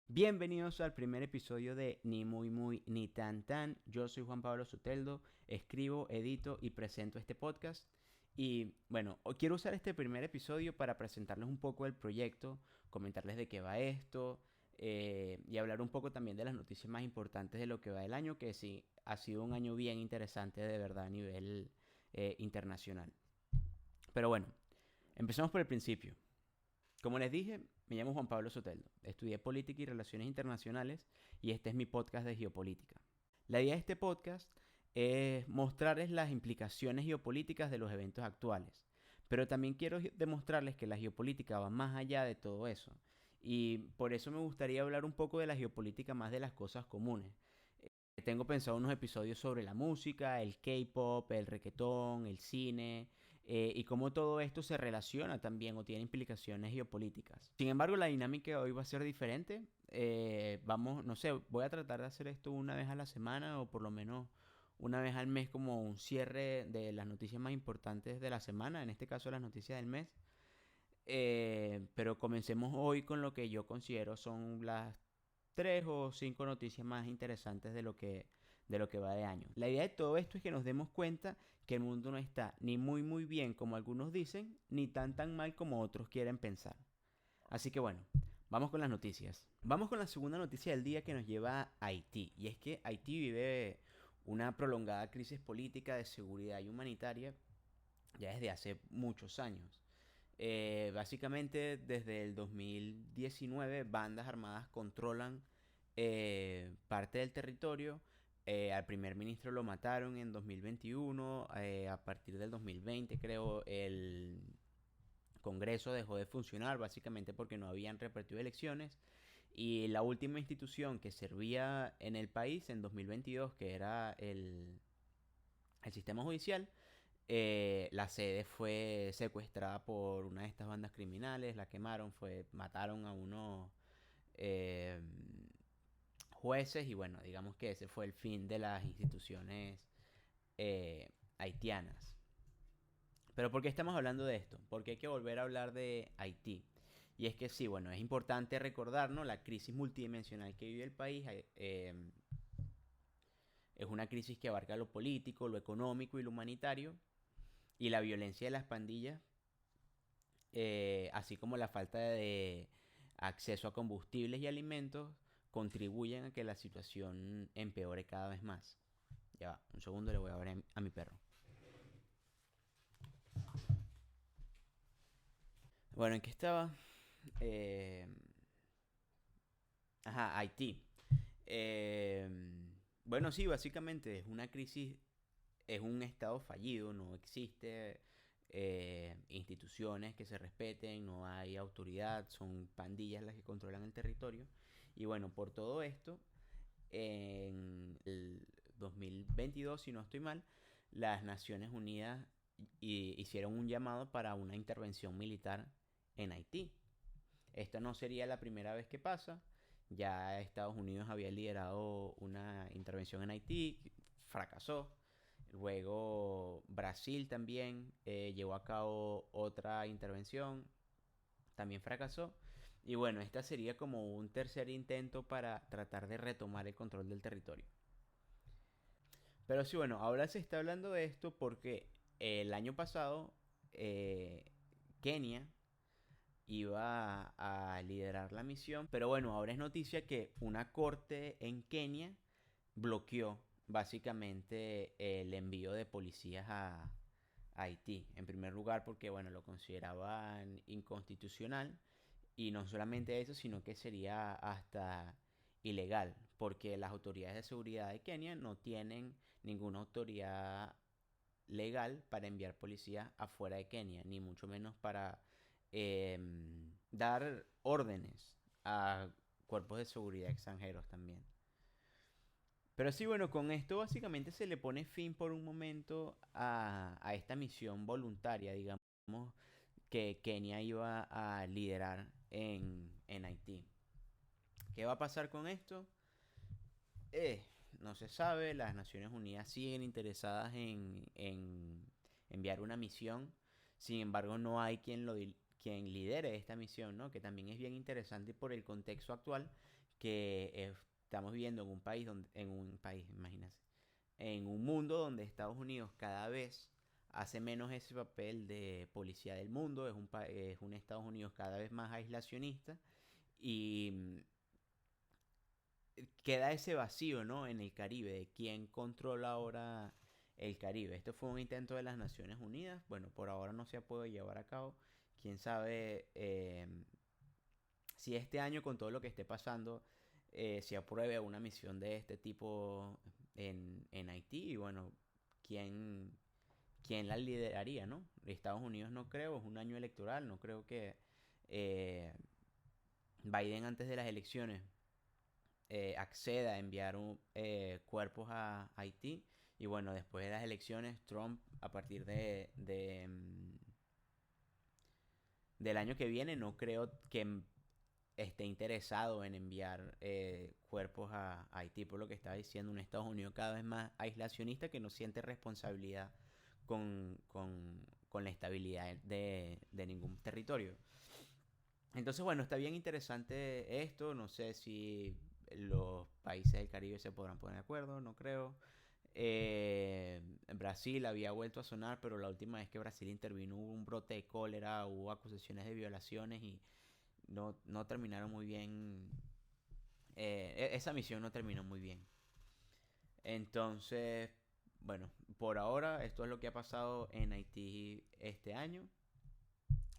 Bienvenidos al primer episodio de Ni Muy Muy Ni Tan Tan. Yo soy Juan Pablo Soteldo, escribo, edito y presento este podcast. Y bueno, quiero usar este primer episodio para presentarles un poco el proyecto, comentarles de qué va esto y hablar un poco también de las noticias más importantes de lo que va el año, que sí, ha sido un año bien interesante de verdad a nivel internacional. Pero bueno, empecemos por el principio. Como les dije, me llamo Juan Pablo Soteldo. Estudié Política y Relaciones Internacionales y este es mi podcast de geopolítica. La idea de este podcast es mostrarles las implicaciones geopolíticas de los eventos actuales, pero también quiero demostrarles que la geopolítica va más allá de todo eso. Y por eso me gustaría hablar un poco de la geopolítica más de las cosas comunes. Tengo pensado unos episodios sobre la música, el K-pop, el reggaetón, el cine y cómo todo esto se relaciona también o tiene implicaciones geopolíticas. Sin embargo, la dinámica de hoy va a ser diferente. Vamos, no sé, voy a tratar de hacer esto una vez a la semana o por lo menos una vez al mes como un cierre de las noticias más importantes de la semana, en este caso las noticias del mes. Pero comencemos hoy con lo que yo considero son las tres o cinco noticias más interesantes de lo que va de año. La idea de todo esto es que nos demos cuenta que el mundo no está ni muy muy bien como algunos dicen, ni tan mal como otros quieren pensar. Así que bueno, vamos con las noticias. Vamos con la segunda noticia del día que nos lleva a Haití. Y es que Haití vive una prolongada crisis política de seguridad y humanitaria ya desde hace muchos años. Básicamente desde el 2019 bandas armadas controlan parte del territorio. Al primer ministro lo mataron en 2021. A partir del 2020 creo el Congreso dejó de funcionar básicamente porque no habían repartido elecciones. Y la última institución que servía en el país en 2022, que era el sistema judicial, la sede fue secuestrada por una de estas bandas criminales, la quemaron, mataron a unos eh, jueces y bueno, digamos que ese fue el fin de las instituciones haitianas. Pero ¿por qué estamos hablando de esto? Porque hay que volver a hablar de Haití. Y es que sí, bueno, es importante recordarnos la crisis multidimensional que vive el país. Es una crisis que abarca lo político, lo económico y lo humanitario. Y la violencia de las pandillas así como la falta de acceso a combustibles y alimentos, contribuyen a que la situación empeore cada vez más. Ya va, un segundo le voy a ver a mi perro. Bueno, ¿en qué estaba? Eh, ajá, Haití. Eh, bueno, sí, básicamente es una crisis, es un estado fallido, no existe instituciones que se respeten, no hay autoridad, son pandillas las que controlan el territorio. Y bueno, por todo esto, en el 2022, si no estoy mal, las Naciones Unidas hicieron un llamado para una intervención militar en Haití. Esta no sería la primera vez que pasa. Ya Estados Unidos había liderado una intervención en Haití, fracasó. Luego Brasil también llevó a cabo otra intervención, también fracasó. Y bueno, esta sería como un tercer intento para tratar de retomar el control del territorio. Pero sí, bueno, ahora se está hablando de esto porque el año pasado Kenia iba a liderar la misión. Pero bueno, ahora es noticia que una corte en Kenia bloqueó básicamente el envío de policías a Haití. En primer lugar porque, bueno, lo consideraban inconstitucional. Y no solamente eso, sino que sería hasta ilegal, porque las autoridades de seguridad de Kenia no tienen ninguna autoridad legal para enviar policías afuera de Kenia, ni mucho menos para dar órdenes a cuerpos de seguridad extranjeros también. Pero sí, bueno, con esto básicamente se le pone fin por un momento a esta misión voluntaria, digamos, que Kenia iba a liderar en Haití. ¿Qué va a pasar con esto? Eh, no se sabe, las Naciones Unidas siguen interesadas en enviar una misión, sin embargo no hay quien lidere esta misión, ¿no? Que también es bien interesante por el contexto actual, que estamos viviendo en un país imagínense, en un mundo donde Estados Unidos cada vez hace menos ese papel de policía del mundo, es un Estados Unidos cada vez más aislacionista y queda ese vacío, ¿no? En el Caribe, de quién controla ahora el Caribe. Esto fue un intento de las Naciones Unidas, bueno, por ahora no se ha podido llevar a cabo, quién sabe si este año con todo lo que esté pasando se apruebe una misión de este tipo en Haití y bueno, quién, quién la lideraría, ¿no? Estados Unidos no creo, es un año electoral, no creo que eh, Biden antes de las elecciones acceda a enviar cuerpos a Haití y bueno, después de las elecciones Trump a partir del año que viene no creo que esté interesado en enviar cuerpos a Haití, por lo que estaba diciendo, un Estados Unidos cada vez más aislacionista que no siente responsabilidad con la estabilidad de ningún territorio. Entonces, bueno, está bien interesante esto. No sé si los países del Caribe se podrán poner de acuerdo, no creo. Brasil había vuelto a sonar, pero la última vez que Brasil intervino hubo un brote de cólera, hubo acusaciones de violaciones y no terminaron muy bien. Esa misión no terminó muy bien. Entonces, bueno, por ahora esto es lo que ha pasado en Haití este año.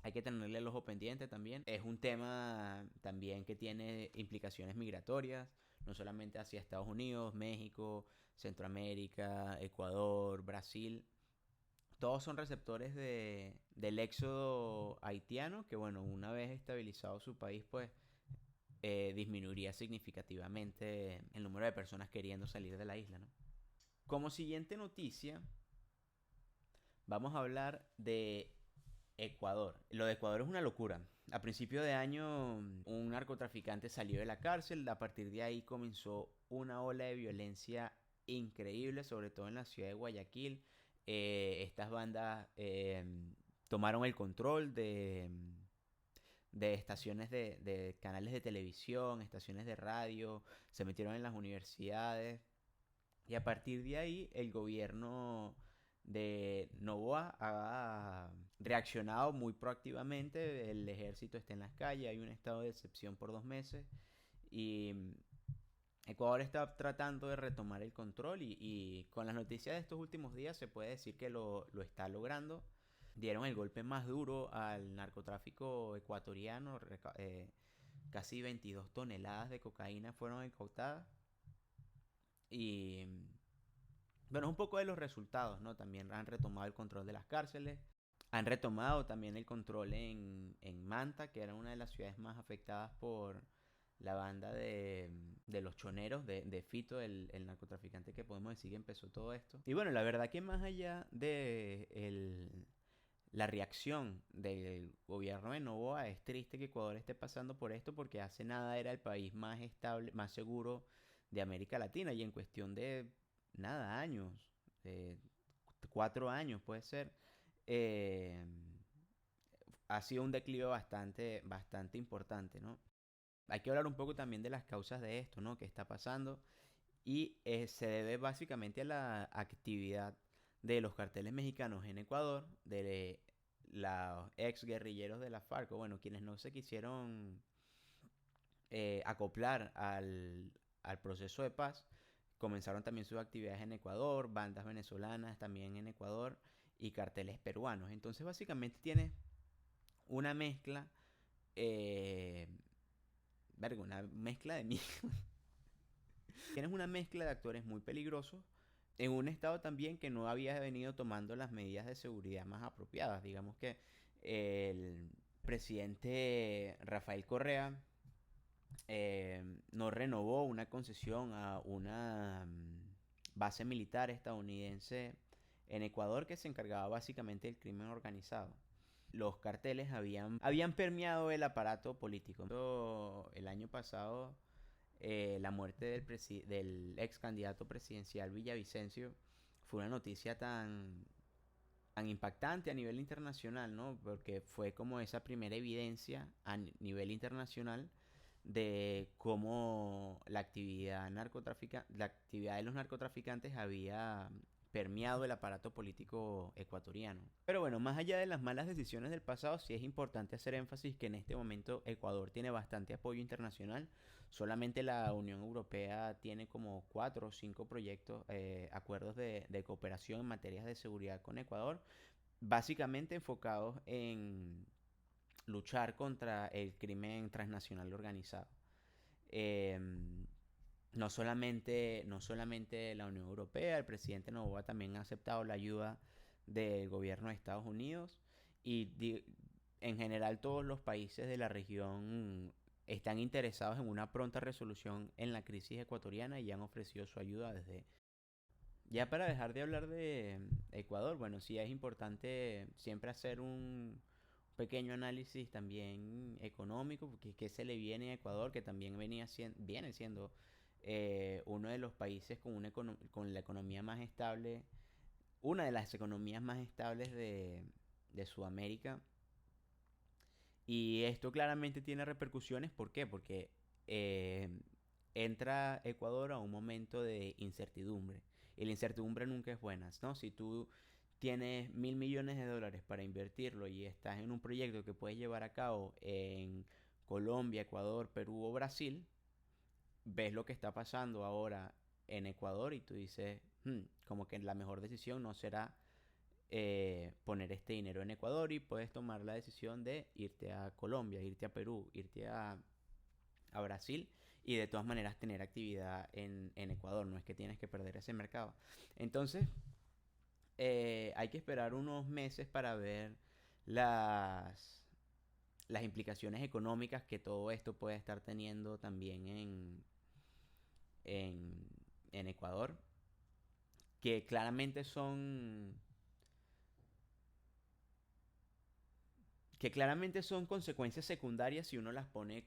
Hay que tenerle el ojo pendiente también. Es un tema también que tiene implicaciones migratorias, no solamente hacia Estados Unidos, México, Centroamérica, Ecuador, Brasil. Todos son receptores del éxodo haitiano, que bueno, una vez estabilizado su país, pues disminuiría significativamente el número de personas queriendo salir de la isla, ¿no? Como siguiente noticia, vamos a hablar de Ecuador. Lo de Ecuador es una locura. A principio de año, un narcotraficante salió de la cárcel. A partir de ahí comenzó una ola de violencia increíble, sobre todo en la ciudad de Guayaquil. Estas bandas tomaron el control de estaciones de canales de televisión, estaciones de radio, se metieron en las universidades. Y a partir de ahí, el gobierno de Novoa ha reaccionado muy proactivamente. El ejército está en las calles, hay un estado de excepción por 2 meses. Y Ecuador está tratando de retomar el control y con las noticias de estos últimos días se puede decir que lo está logrando. Dieron el golpe más duro al narcotráfico ecuatoriano. Casi 22 toneladas de cocaína fueron incautadas. Y bueno, es un poco de los resultados, ¿no? También han retomado el control de las cárceles. Han retomado también el control en Manta, que era una de las ciudades más afectadas por la banda de los choneros, de Fito, el narcotraficante que podemos decir que empezó todo esto. Y bueno, la verdad que más allá de la reacción del gobierno de Novoa, es triste que Ecuador esté pasando por esto porque hace nada era el país más estable, más seguro de América Latina y en cuestión de nada, años, 4 años puede ser, eh, ha sido un declive bastante importante, ¿no? Hay que hablar un poco también de las causas de esto, ¿no? ¿Qué está pasando? Y se debe básicamente a la actividad de los carteles mexicanos en Ecuador, de los ex guerrilleros de la FARC, o bueno, quienes no se quisieron acoplar al proceso de paz, comenzaron también sus actividades en Ecuador, bandas venezolanas también en Ecuador y carteles peruanos. Entonces básicamente tienes una mezcla, eh, una mezcla de tienes una mezcla de actores muy peligrosos en un estado también que no había venido tomando las medidas de seguridad más apropiadas. Digamos que el presidente Rafael Correa no renovó una concesión a una base militar estadounidense en Ecuador que se encargaba básicamente del crimen organizado. Los carteles habían permeado el aparato político. El año pasado, la muerte del ex candidato presidencial Villavicencio fue una noticia tan impactante a nivel internacional, ¿no? Porque fue como esa primera evidencia a nivel internacional de cómo la actividad de los narcotraficantes había permeado el aparato político ecuatoriano. Pero bueno, más allá de las malas decisiones del pasado, sí es importante hacer énfasis que en este momento Ecuador tiene bastante apoyo internacional. Solamente la Unión Europea tiene como 4 o 5 proyectos, acuerdos de cooperación en materias de seguridad con Ecuador, básicamente enfocados en luchar contra el crimen transnacional organizado. Em, no solamente la Unión Europea, el presidente Noboa también ha aceptado la ayuda del gobierno de Estados Unidos y en general todos los países de la región están interesados en una pronta resolución en la crisis ecuatoriana y han ofrecido su ayuda desde... Ya para dejar de hablar de Ecuador, bueno, sí es importante siempre hacer un pequeño análisis también económico, porque qué se le viene a Ecuador, que también viene siendo uno de los países con la economía más estable, una de las economías más estables de Sudamérica. Y esto claramente tiene repercusiones, ¿por qué? Porque eh, entra Ecuador a un momento de incertidumbre. Y la incertidumbre nunca es buena, ¿no? Si tú tienes 1.000 millones de dólares para invertirlo y estás en un proyecto que puedes llevar a cabo en Colombia, Ecuador, Perú o Brasil, ves lo que está pasando ahora en Ecuador y tú dices, como que la mejor decisión no será poner este dinero en Ecuador, y puedes tomar la decisión de irte a Colombia, irte a Perú, irte a Brasil, y de todas maneras tener actividad en Ecuador. No es que tienes que perder ese mercado. Entonces, hay que esperar unos meses para ver las, las implicaciones económicas que todo esto puede estar teniendo también en, en Ecuador, que claramente son consecuencias secundarias si uno las pone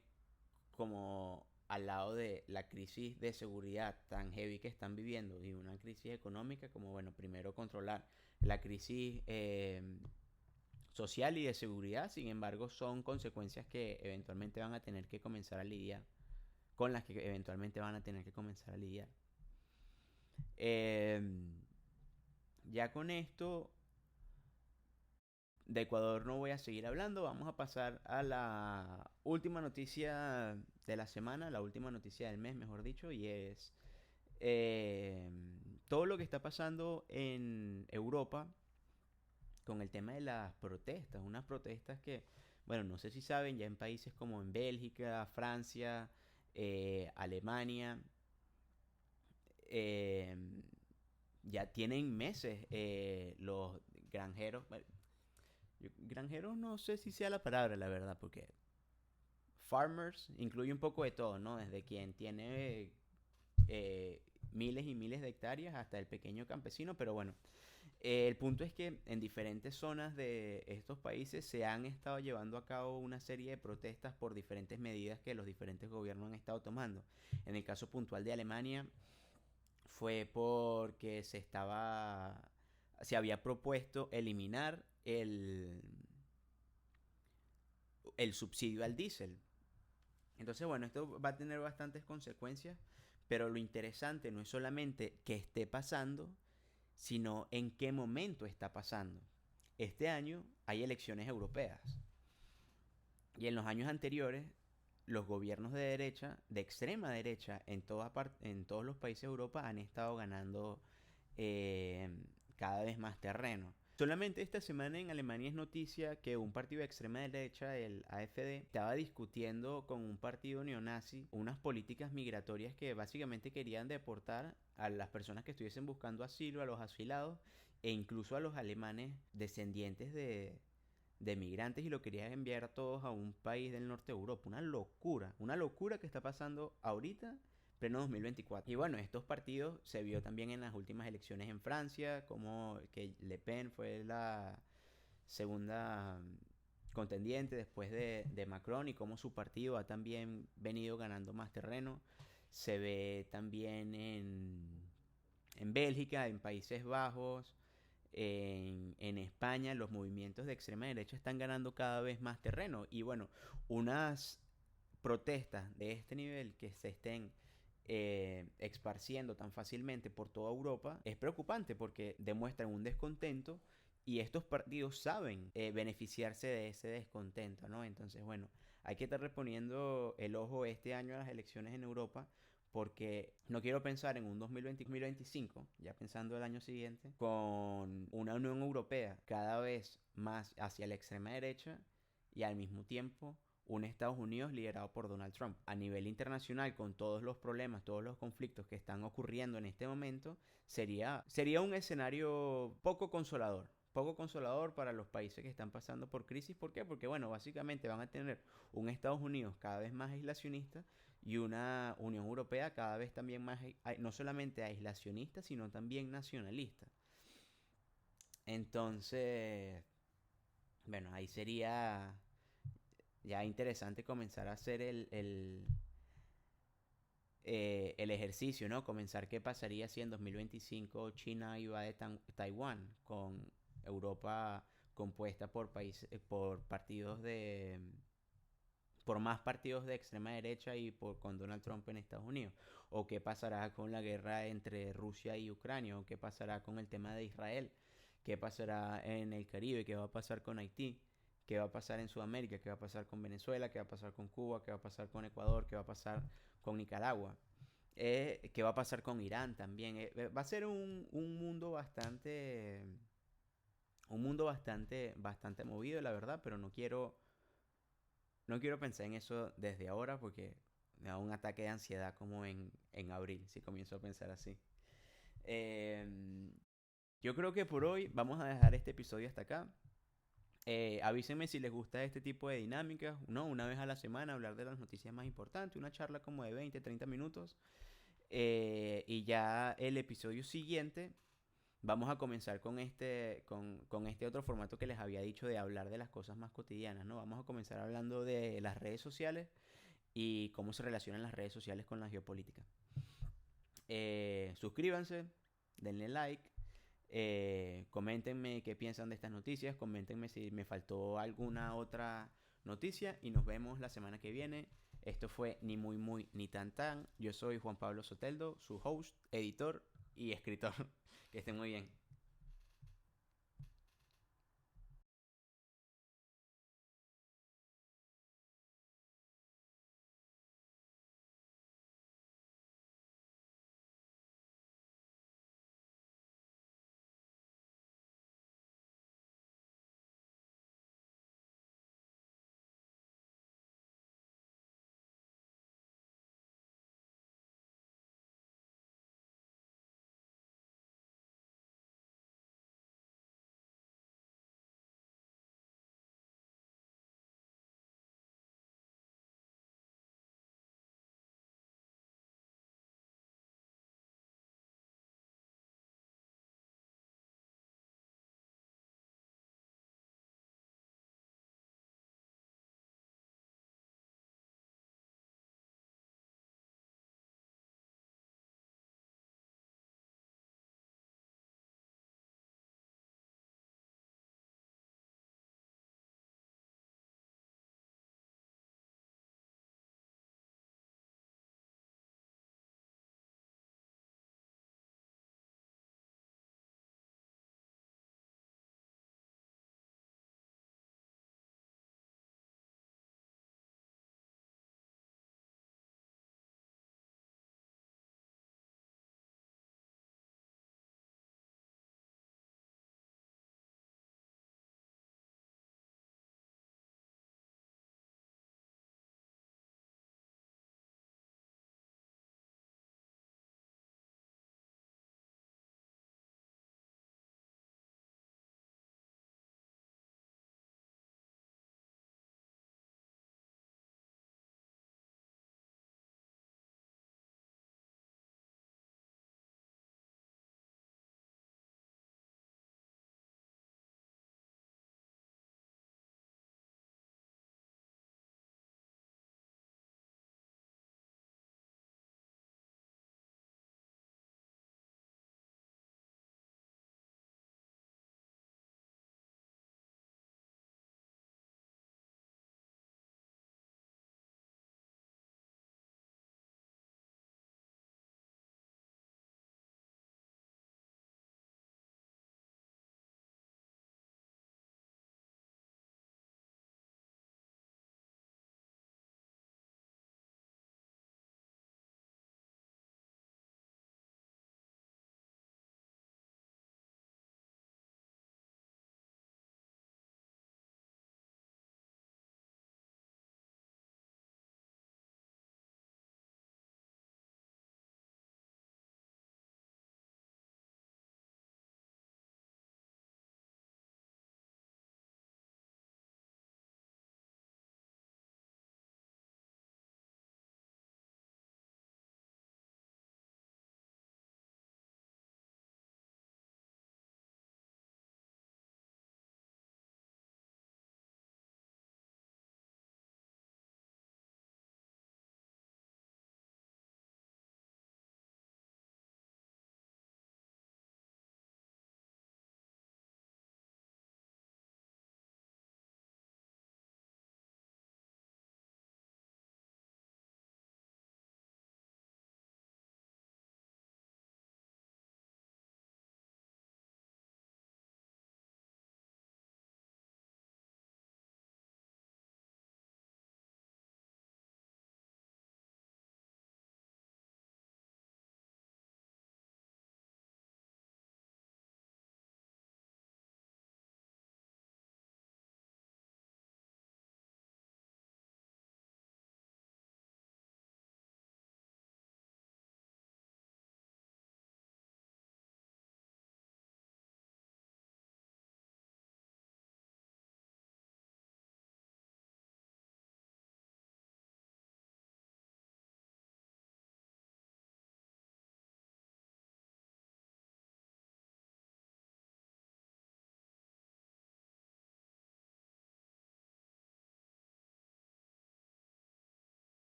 como al lado de la crisis de seguridad tan heavy que están viviendo y una crisis económica, como bueno, primero controlar la crisis social y de seguridad. Sin embargo, son consecuencias que eventualmente van a tener que comenzar a lidiar, con las que eventualmente van a tener que comenzar a lidiar. Eh, ya con esto de Ecuador no voy a seguir hablando. Vamos a pasar a la última noticia de la semana, la última noticia del mes, mejor dicho, y es eh, todo lo que está pasando en Europa con el tema de las protestas. Unas protestas que, bueno, no sé si saben, ya en países como en Bélgica, Francia, Alemania, eh, ya tienen meses los granjeros. Granjeros no sé si sea la palabra, la verdad, porque farmers incluye un poco de todo, ¿no? Desde quien tiene eh, miles y miles de hectáreas hasta el pequeño campesino, pero bueno, el punto es que en diferentes zonas de estos países se han estado llevando a cabo una serie de protestas por diferentes medidas que los diferentes gobiernos han estado tomando. En el caso puntual de Alemania fue porque se había propuesto eliminar el subsidio al diésel. Entonces, bueno, esto va a tener bastantes consecuencias, pero lo interesante no es solamente que esté pasando, sino en qué momento está pasando. Este año hay elecciones europeas y en los años anteriores los gobiernos de derecha, de extrema derecha, en todos los países de Europa han estado ganando eh, cada vez más terreno. Solamente esta semana en Alemania es noticia que un partido de extrema derecha, el AfD, estaba discutiendo con un partido neonazi unas políticas migratorias que básicamente querían deportar a las personas que estuviesen buscando asilo, a los asilados e incluso a los alemanes descendientes de migrantes, y lo querían enviar todos a un país del norte de Europa. Una locura que está pasando ahorita pleno 2024. Y bueno, estos partidos se vio también en las últimas elecciones en Francia, como que Le Pen fue la segunda contendiente después de Macron, y como su partido ha también venido ganando más terreno. Se ve también en Bélgica, en Países Bajos, en España. Los movimientos de extrema derecha están ganando cada vez más terreno. Y bueno, unas protestas de este nivel que se estén esparciendo tan fácilmente por toda Europa es preocupante porque demuestran un descontento y estos partidos saben beneficiarse de ese descontento, ¿no? Entonces, bueno, hay que estar reponiendo el ojo este año a las elecciones en Europa porque no quiero pensar en un 2020-2025, ya pensando el año siguiente, con una Unión Europea cada vez más hacia la extrema derecha y al mismo tiempo un Estados Unidos liderado por Donald Trump. A nivel internacional, con todos los problemas, todos los conflictos que están ocurriendo en este momento, sería un escenario poco consolador para los países que están pasando por crisis. ¿Por qué? Porque, bueno, básicamente van a tener un Estados Unidos cada vez más aislacionista y una Unión Europea cada vez también más, no solamente aislacionista, sino también nacionalista. Entonces, bueno, ahí sería ya interesante comenzar a hacer el ejercicio, ¿no? Comenzar qué pasaría si en 2025 China iba de Taiwán con Europa compuesta por partidos por más partidos de extrema derecha y con Donald Trump en Estados Unidos. O qué pasará con la guerra entre Rusia y Ucrania, o qué pasará con el tema de Israel, qué pasará en el Caribe, qué va a pasar con Haití, qué va a pasar en Sudamérica, qué va a pasar con Venezuela, qué va a pasar con Cuba, qué va a pasar con Ecuador, qué va a pasar con Nicaragua. ¿Qué va a pasar con Irán también? Va a ser un mundo bastante movido, la verdad, pero no quiero pensar en eso desde ahora porque me da un ataque de ansiedad como en abril, si comienzo a pensar así. Em, yo creo que por hoy vamos a dejar este episodio hasta acá. Avísenme si les gusta este tipo de dinámicas, ¿no? Una vez a la semana hablar de las noticias más importantes, una charla como de 20, 30 minutos. Y ya el episodio siguiente vamos a comenzar con este otro formato que les había dicho de hablar de las cosas más cotidianas, ¿no? Vamos a comenzar hablando de las redes sociales y cómo se relacionan las redes sociales con la geopolítica. Suscríbanse, denle like, coméntenme qué piensan de estas noticias, coméntenme si me faltó alguna otra noticia y nos vemos la semana que viene. Esto fue Ni Muy Muy Ni Tan Tan. Yo soy Juan Pablo Soteldo, su host, editor y escritor. Que estén muy bien.